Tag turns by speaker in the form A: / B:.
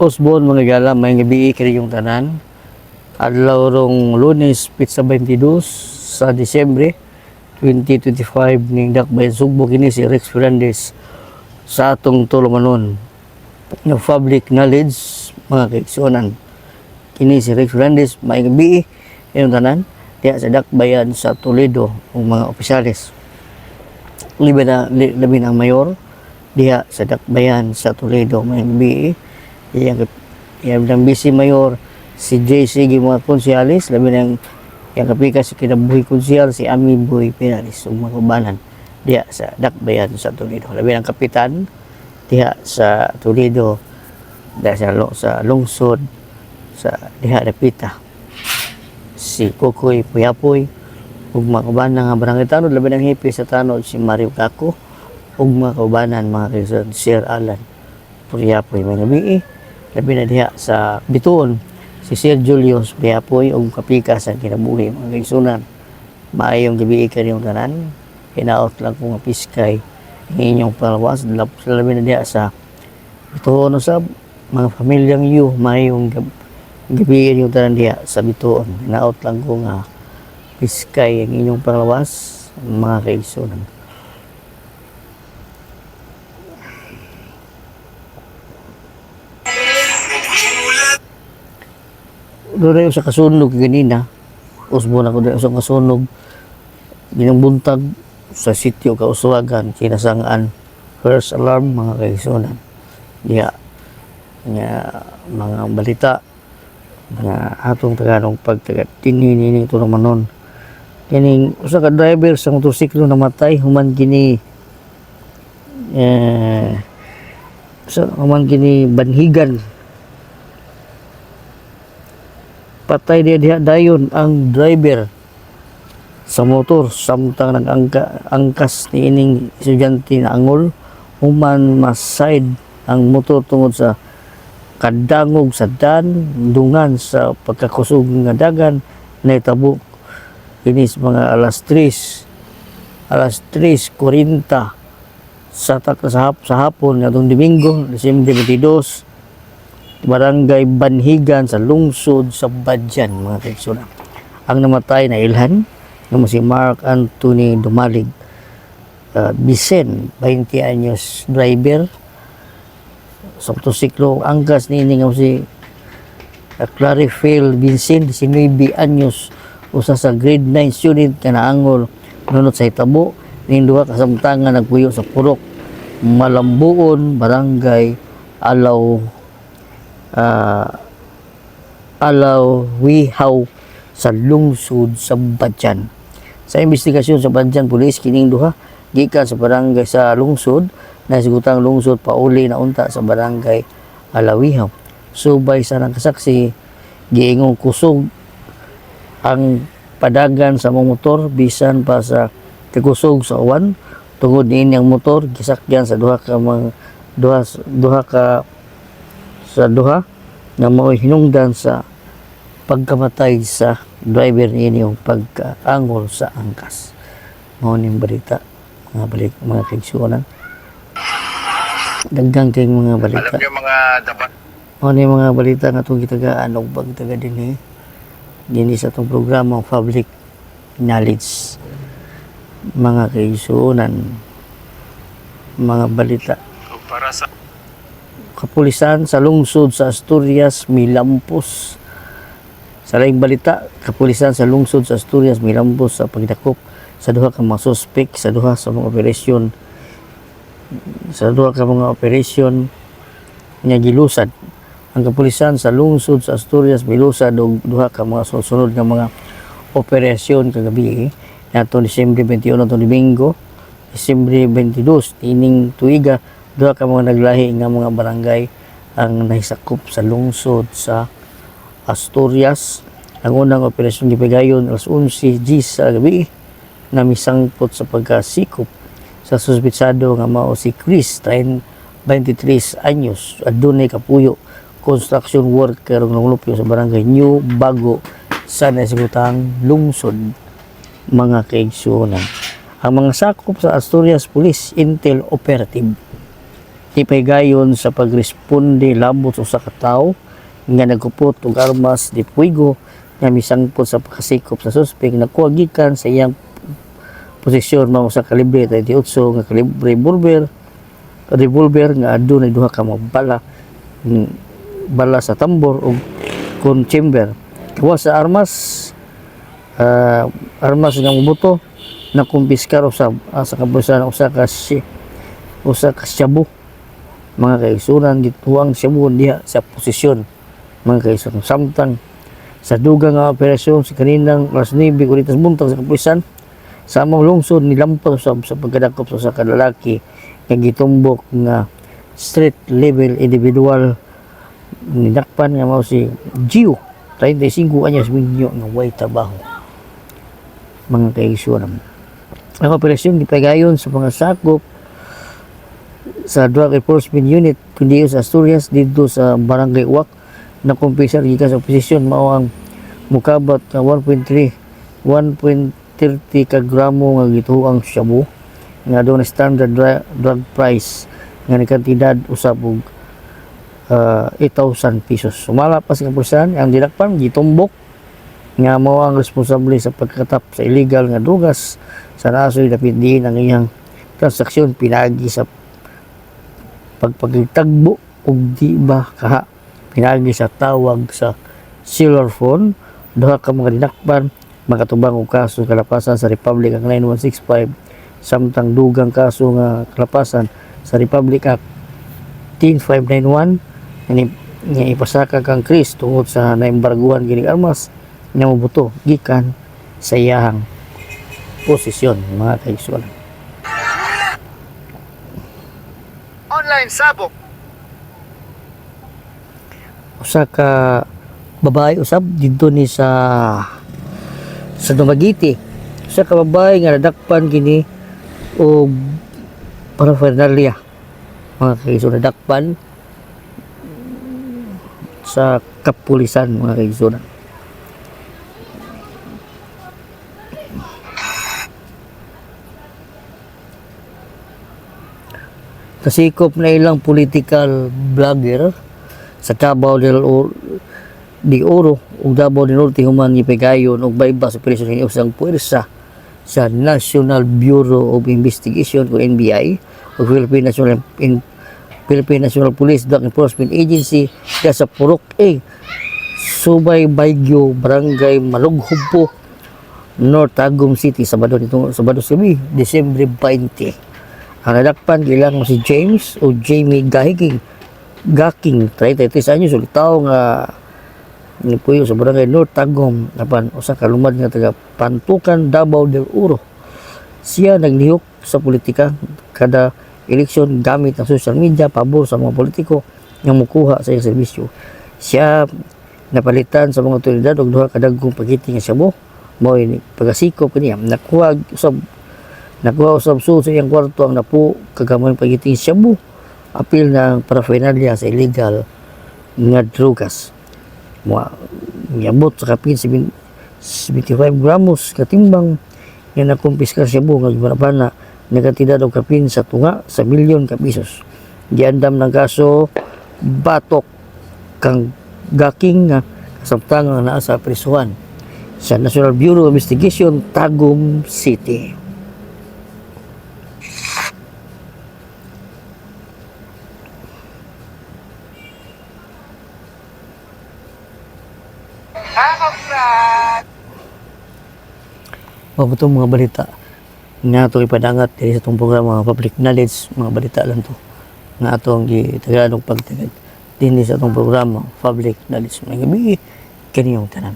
A: Osborne mga gala, may gabi kini yung tanan. Adlaw rong Lunes, Pizza 22 sa Disyembre 2025 ning Dakbayan Sugbo kini si Rex Fernandez sa atong tulumanon. No public knowledge mga kaigsuonan. Kini si Rex Fernandez may gabi yung tanan diya sa Dakbayan sa Toledo ug mga opisyalis. Labi na ang mayor diya sa Dakbayan sa Toledo may gabi. Yang busy mayor si JC mga konsyales, labi ng yang kapika si kinabuhi konsyal si Ami Boy Pinalis ug mga ubanan diha sa Dakbayan sa Toledo. Labi ng kapitan diha sa Toledo diha sa lungsod sa diha Repita si Kokoy Puyapoy ug mga ubanan nga barangay Tanod, labi ng hipi sa Tanod si Mario Kako ug mga kaubanan mga kaisan Sir Alan Puyapoy may gabi. Labi na diha sa Bituon si Sir Julius Puyapoy ug kapika sa kinabuhi mga kaigsunan. Maayong gabi kaniyong tanan. Hinaot lang kung piskay inyong palawas labi na diha sa Bituon usab mga pamilyang yu maayong gabi kaniyong tanan diha sa Bituon. Hinaot lang kung piskay ang inyong palawas mga kaigsunan. Doon sa kasunog ganina, Osborne ako doon sa kasunog, ginangbuntag sa sitio Kauswagan, kinasangaan, first alarm mga kaigsunan. Diya, mga balita, nga atong taganong pagtaga-tininining ito naman nun. Kining, usa ka driver sa motorsiklo namatay, human kini, banhigan. Patay diha dayon ang driver sa motor samtang nag-angkas ni ining estudyante na angol human maside ang motor tungod sa kadangog sa dungan sa pagkakusog nga dagan na itabo kini mga alas 3:40 sa hapon ngatong Domingo, Disyembre 22, Barangay Banhigan sa lungsod sa Badyan mga kaigsunan. Ang namatay na ilhan nga si Mark Anthony Dumalig Bisen, 20 anyos driver sa motorsiklo. Angkas ni nga si Clarifel Vincent, 19 anyos usa sa grade 9 student nga naangol nunot sa hitabo ning duha ka samtangan nagpuyo sa Purok Malambuon, Barangay Alawihaw sa lungsod sa Badyan. Sa investigasyon sa Badyan Police, kining duha gikan sa barangay sa lungsod na sigutang lungsod pauli na unta sa barangay Alawihaw. Subay sa nang kasaksi giingong kusog ang padagan sa mga motor bisan pa sa tikusog sa uwan tungod niini ang motor gisakyan sa duha na mao'y hinungdan sa pagkamatay sa driver niini yung pagkaangol sa angkas. Mao ning balita mga kaigsuonan. Daggang kay mga balita. Alam niyo mga dapat. Mao ning mga balita nga atong gitagaan og pagtaga dinhi sa atong programa public knowledge mga kaigsuonan. Mga balita para sa kapulisan sa lungsod sa Asturias milampos. Sa laing balita, kapulisan sa lungsod sa Asturias milampos sa pagdakop sa duha ka mga suspek sa duha ka mga operasyon nga gilusad. Ang kapulisan sa lungsod sa Asturias milusad og duha ka mga sunod nga mga operasyon kagabi natong Disyembre 21 atong Domingo, Disyembre 22 ining tuiga. Duha ka mga naglahi nga mga barangay ang nahisakop sa lungsod sa Asturias. Ang unang operasyon gipigayon alas 11 sa gabi na misangpot sa pagkasikop sa suspetsado nga mao si Chris 23 anyos adunay kapuyo construction worker ng lupyo sa barangay New Bago sa nasigutang lungsod mga kaigsuonan. Ang mga sakop sa Asturias Police Intel Operative ipaygayon sa pagresponde labot sa usa ka tawo nga nagkupot og armas de fuego nga misangpot sa pagkasikop sa suspek nakuha gikan sa iyang posisyon mao sa kalibre 38 nga kalibre revolver nga adunay duha ka mga bala sa tambor ug kon chamber. Kawa sa armas nga mubuto na kumpiskar usab sa kapulisan usa ka shabu mga kaigsunan gituang shabu diha sa posisyon mga kaigsunan samtang sa dugang nga operasyon sa kaninang alas 9 kuritas buntag sa kapulisan sa among lungsod nilampaw sa pagkadakop sa usa ka lalaki nga gitumbok nga street level individual nidakpan nga mao si Gio 35 anyos minyo nga way trabaho mga kaigsunan. Ang operasyon gipagayon sa mga sakop sa Drug Enforcement Unit kundi sa Asturias dito sa Barangay Uwak na kumpisar gikan sa posisyon mao ang mukabat nga 1.30 ka gramo nga gituang shabu nga doon standard drug price nga ni kantidad usab og 8,000 pesos. Sumala pa sa kapulisan ang dinakpan gitumbok nga mao ang responsable sa pagkatap sa illegal nga drugas sa nasoy dapit diin ang iyang transaksyon pinagi sa pagpagtagbo og di ba kaha pinagi sa tawag sa cellular phone. Duha ka mga dinakpan makatubang og kaso kalapasan sa Republic Act 9165 samtang dugang kaso nga kalapasan sa Republic Act 10591 nga ipasaka kang Chris tungod sa naembarguhan gining armas nga mabuto gikan sa iyang posisyon mga kaigsunan.
B: Online sabok.
A: Usa ka babae usab didto ni sa Dumaguete. Usa ka babae nga nadakpan kini og paraphernalia mga kaigsunan nadakpan sa kapulisan mga kaigsunan. Kasikop na ilang political vlogger sa Davao del Oro ug Davao del Norte human gipigayon og bayba sa operasyon ni usang puwersa sa National Bureau of Investigation o NBI o Philippine National Police Drug Enforcement Agency sa Purok Subay Baygyo Barangay Malughubpo North Tagum City Sabado gabi Disyembre 20. Ang nadakpan gilang mo si James o Jamie Gaking 33 anyos ulit tao nga nipuyo sa barangay North Tagum apan usa ka lumad nga taga Pantukan Davao del Oro. Siya naglihok sa politika kada eleksyon gamit ang social media pabor sa mga politiko nga mukuha sa iyang serbisyo. Siya napalitan sa mga otoridad og duha ka dagkong pakiti nga shabu mao ni pagasikop kaniya nakuha usab sa iyang kwarto ang napo kagamay pagiting shabu apil na ang paraphernalia sa illegal nga drugas miabot sa kapin 75 gramos katimbang nga nakumpiskar shabu nga gibanabana nagatidad og kapin sa tunga sa milyon ka pesos. Giandam ng kaso batok kang Gaking nga kasabtang nga naa sa prisuhan sa National Bureau of Investigation Tagum City. Itong mga balita nga itong ipadangat diri sa itong programa mga public knowledge, mga balita lang to nga itong gitagaan og pagtagad din sa itong programa public knowledge. May gabi kaniyong tanan.